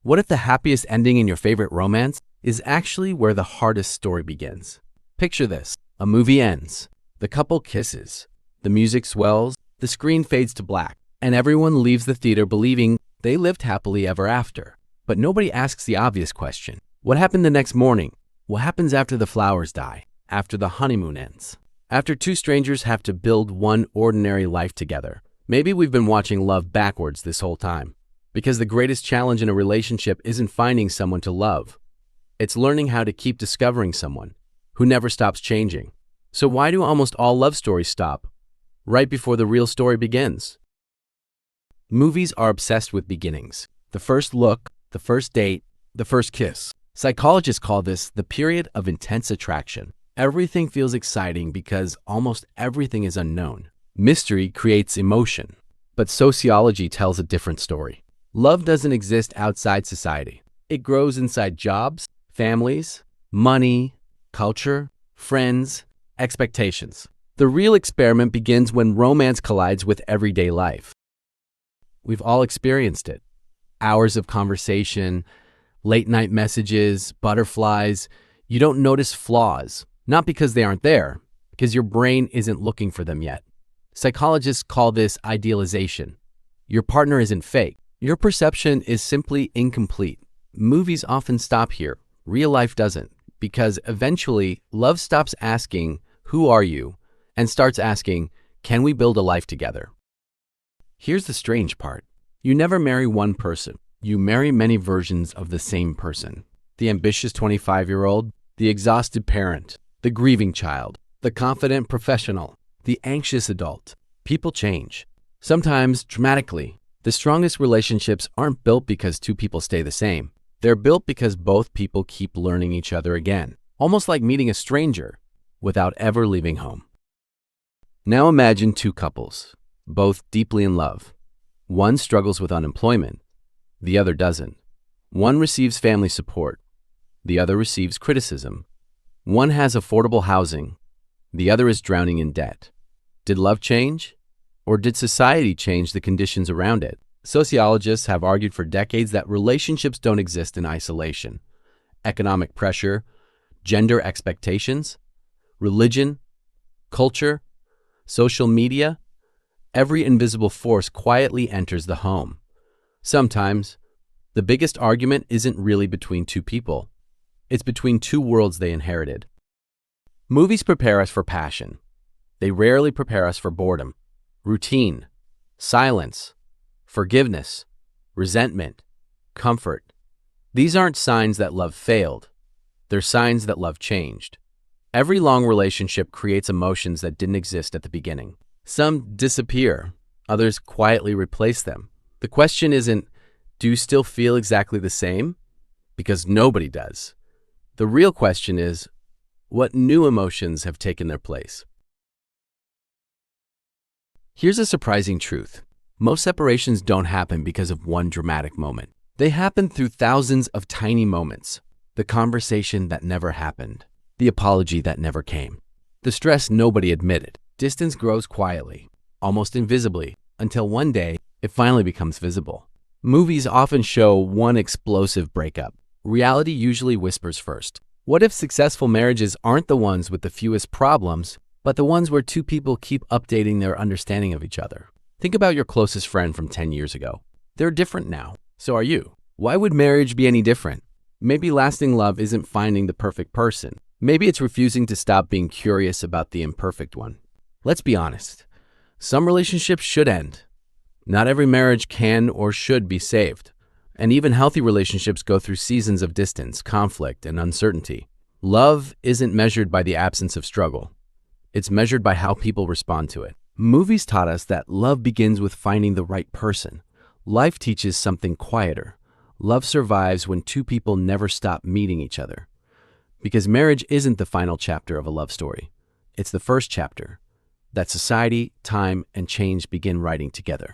What if the happiest ending in your favorite romance is actually where the hardest story begins? Picture this. A movie ends. The couple kisses. The music swells. The screen fades to black. And everyone leaves the theater believing they lived happily ever after. But nobody asks the obvious question. What happened the next morning? What happens after the flowers die? After the honeymoon ends? After two strangers have to build one ordinary life together? Maybe we've been watching love backwards this whole time. Because the greatest challenge in a relationship isn't finding someone to love. It's learning how to keep discovering someone who never stops changing. So why do almost all love stories stop right before the real story begins? Movies are obsessed with beginnings. The first look, the first date, the first kiss. Psychologists call this the period of intense attraction. Everything feels exciting because almost everything is unknown. Mystery creates emotion. But sociology tells a different story. Love doesn't exist outside society. It grows inside jobs, families, money, culture, friends, expectations. The real experiment begins when romance collides with everyday life. We've all experienced it. Hours of conversation, late-night messages, butterflies. You don't notice flaws, not because they aren't there, because your brain isn't looking for them yet. Psychologists call this idealization. Your partner isn't fake. Your perception is simply incomplete. Movies often stop here. Real life doesn't, because eventually love stops asking, "Who are you?" and starts asking, "Can we build a life together?" Here's the strange part. You never marry one person. You marry many versions of the same person. The ambitious 25-year-old, the exhausted parent, the grieving child, the confident professional, the anxious adult. People change, sometimes dramatically. The strongest relationships aren't built because two people stay the same. They're built because both people keep learning each other again, almost like meeting a stranger without ever leaving home. Now imagine two couples, both deeply in love. One struggles with unemployment, the other doesn't. One receives family support, the other receives criticism. One has affordable housing, the other is drowning in debt. Did love change? Or did society change the conditions around it? Sociologists have argued for decades that relationships don't exist in isolation. Economic pressure, gender expectations, religion, culture, social media, every invisible force quietly enters the home. Sometimes, the biggest argument isn't really between two people. It's between two worlds they inherited. Movies prepare us for passion. They rarely prepare us for boredom, routine, silence, forgiveness, resentment, comfort. These aren't signs that love failed. They're signs that love changed. Every long relationship creates emotions that didn't exist at the beginning. Some disappear, others quietly replace them. The question isn't, do you still feel exactly the same? Because nobody does. The real question is, what new emotions have taken their place? Here's a surprising truth. Most separations don't happen because of one dramatic moment. They happen through thousands of tiny moments. The conversation that never happened. The apology that never came. The stress nobody admitted. Distance grows quietly, almost invisibly, until one day it finally becomes visible. Movies often show one explosive breakup. Reality usually whispers first. What if successful marriages aren't the ones with the fewest problems, but the ones where two people keep updating their understanding of each other? Think about your closest friend from 10 years ago. They're different now. So are you. Why would marriage be any different? Maybe lasting love isn't finding the perfect person. Maybe it's refusing to stop being curious about the imperfect one. Let's be honest. Some relationships should end. Not every marriage can or should be saved. And even healthy relationships go through seasons of distance, conflict, and uncertainty. Love isn't measured by the absence of struggle. It's measured by how people respond to it. Movies taught us that love begins with finding the right person. Life teaches something quieter. Love survives when two people never stop meeting each other. Because marriage isn't the final chapter of a love story. It's the first chapter that society, time, and change begin writing together.